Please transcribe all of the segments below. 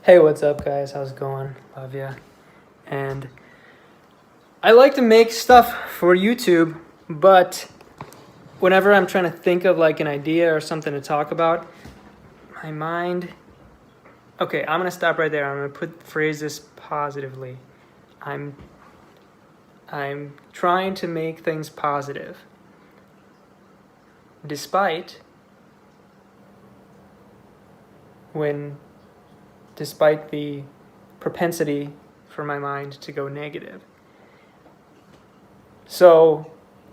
Hey, what's up, guys? How's it going? Love ya. And I like to make stuff for YouTube, but whenever I'm trying to think of like an idea or something to talk about, my mind. Okay, I'm gonna stop right there. I'm gonna phrase this positively. I'm I'm trying to make things positive, despite when despite the propensity for my mind to go negative. So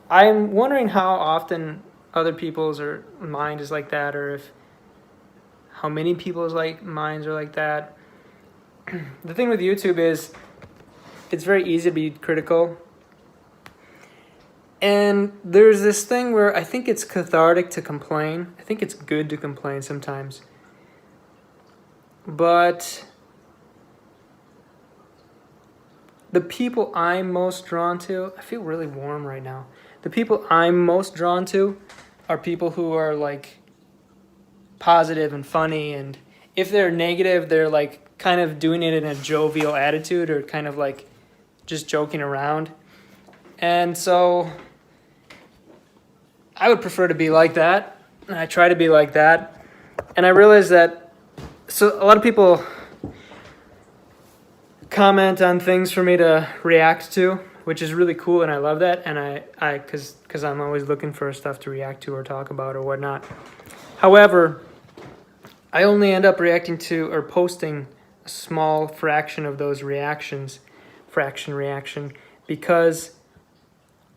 I'm wondering how often other people's or mind is like that, or if how many people's minds are like that. The thing with YouTube is it's very easy to be critical. And there's this thing where I think it's cathartic to complain. I think it's good to complain sometimes. But the people I'm most drawn to, I feel really warm right now. The people I'm most drawn to are people who are like positive and funny, and if they're negative, they're like kind of doing it in a jovial attitude or kind of like just joking around. And so I would prefer to be like that, and I try to be like that. And I realize that so a lot of people comment on things for me to react to, which is really cool, and I love that. And I because I'm always looking for stuff to react to or talk about or whatnot. However, I only end up reacting to or posting a small fraction of those reaction, because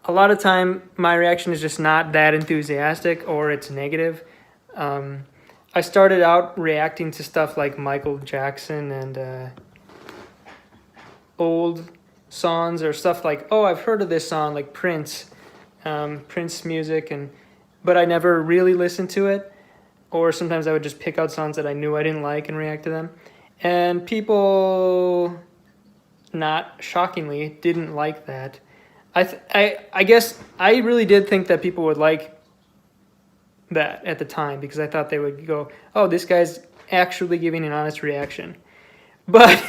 a lot of time my reaction is just not that enthusiastic or it's negative. I started out reacting to stuff like Michael Jackson and old songs or stuff like, oh, I've heard of this song, like Prince music, but I never really listened to it. Or sometimes I would just pick out songs that I knew I didn't like and react to them. And people, not shockingly, didn't like that. I guess I really did think that people would like that at the time, because I thought they would go, oh, this guy's actually giving an honest reaction. But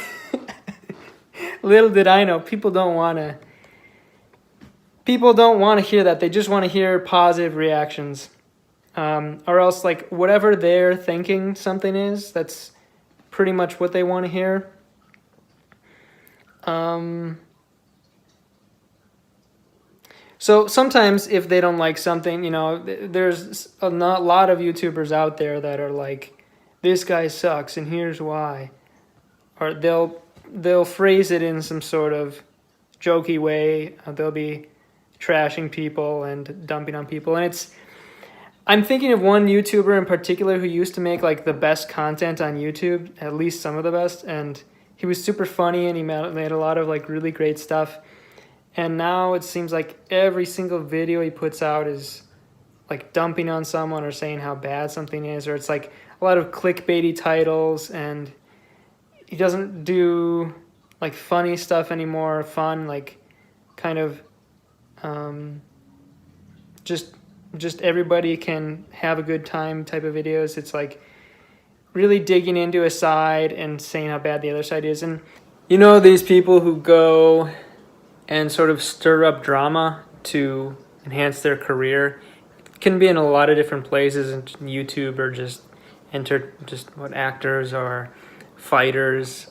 little did I know, people don't want to hear that. They just want to hear positive reactions. Or else, like, whatever they're thinking something is, that's pretty much what they want to hear. So sometimes if they don't like something, there's a lot of YouTubers out there that are like, this guy sucks and here's why. Or they'll phrase it in some sort of jokey way. They'll be trashing people and dumping on people. And I'm thinking of one YouTuber in particular who used to make like the best content on YouTube, at least some of the best, and he was super funny and he made a lot of like really great stuff. And now it seems like every single video he puts out is like dumping on someone or saying how bad something is, or it's like a lot of clickbaity titles, and he doesn't do like funny stuff anymore, fun, like kind of just everybody can have a good time type of videos. It's like really digging into a side and saying how bad the other side is. And these people who go and sort of stir up drama to enhance their career, it can be in a lot of different places, in YouTube or just actors or fighters,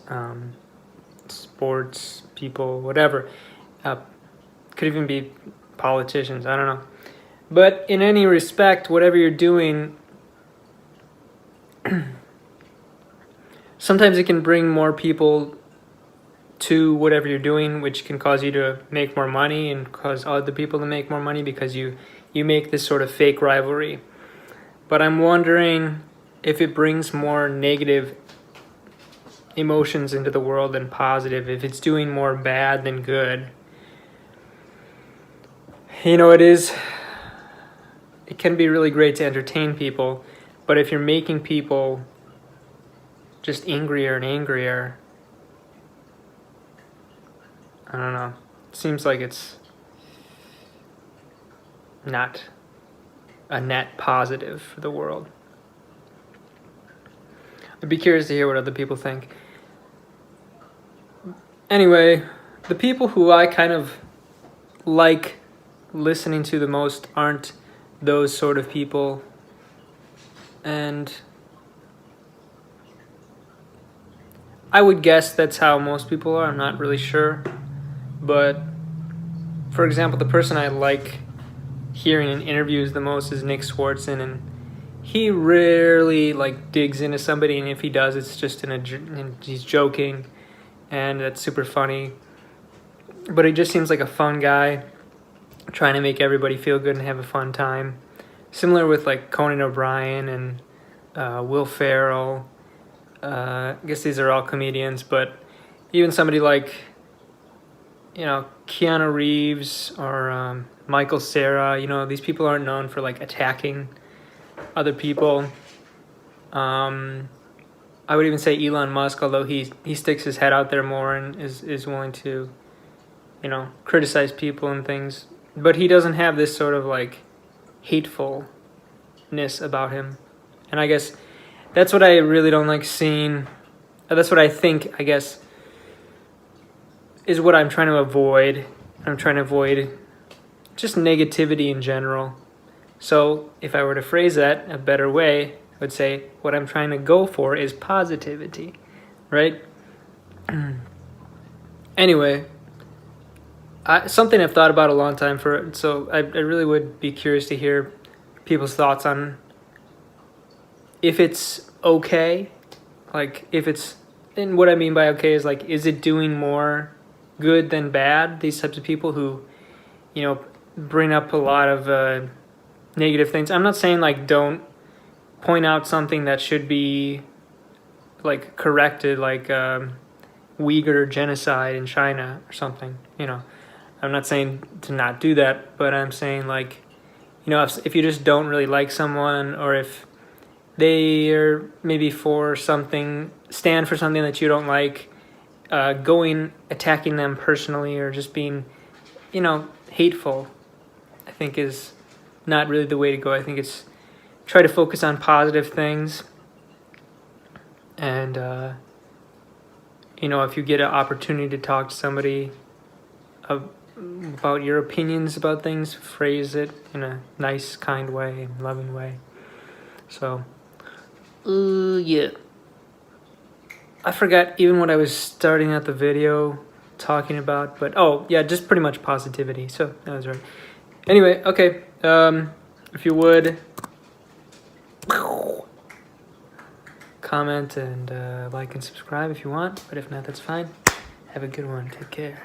sports people, whatever. Could even be politicians, I don't know. But in any respect, whatever you're doing, sometimes it can bring more people to whatever you're doing, which can cause you to make more money and cause other people to make more money, because you make this sort of fake rivalry. But I'm wondering if it brings more negative emotions into the world than positive, if it's doing more bad than good. It can be really great to entertain people, but if you're making people just angrier and angrier, I don't know. It seems like it's not a net positive for the world. I'd be curious to hear what other people think. Anyway, the people who I kind of like listening to the most aren't those sort of people. And I would guess that's how most people are. I'm not really sure. But for example, the person I like hearing in interviews the most is Nick Swartzen, and he rarely like digs into somebody, and if he does, it's just and he's joking, and that's super funny. But he just seems like a fun guy, trying to make everybody feel good and have a fun time. Similar with like Conan O'Brien and Will Ferrell. I guess these are all comedians, but even somebody like, you know, Keanu Reeves or Michael Cera, you know, these people aren't known for like attacking other people. I would even say Elon Musk, although he sticks his head out there more and is willing to, you know, criticize people and things. But he doesn't have this sort of like hatefulness about him. And I guess that's what I really don't like seeing. That's what I think, I guess, is what I'm trying to avoid. I'm trying to avoid just negativity in general. So if I were to phrase that a better way, I would say what I'm trying to go for is positivity, right? Anyway, something I've thought about a long time, so I really would be curious to hear people's thoughts on if it's okay, like if it's, and what I mean by okay is like, is it doing more good than bad? These types of people who, you know, bring up a lot of negative things. I'm not saying like don't point out something that should be like corrected, like Uyghur genocide in China or something, you know. I'm not saying to not do that, but I'm saying like, you know, if you just don't really like someone, or if they are maybe for something, stand for something that you don't like, attacking them personally or just being, you know, hateful, I think is not really the way to go. I think it's try to focus on positive things. And, you know, if you get an opportunity to talk to somebody about your opinions about things, phrase it in a nice, kind way and loving way. So, yeah. I forgot even what I was starting out the video talking about, but oh, yeah, just pretty much positivity. So, that was right. Anyway, okay. If you would, comment and like and subscribe if you want, but if not, that's fine. Have a good one. Take care.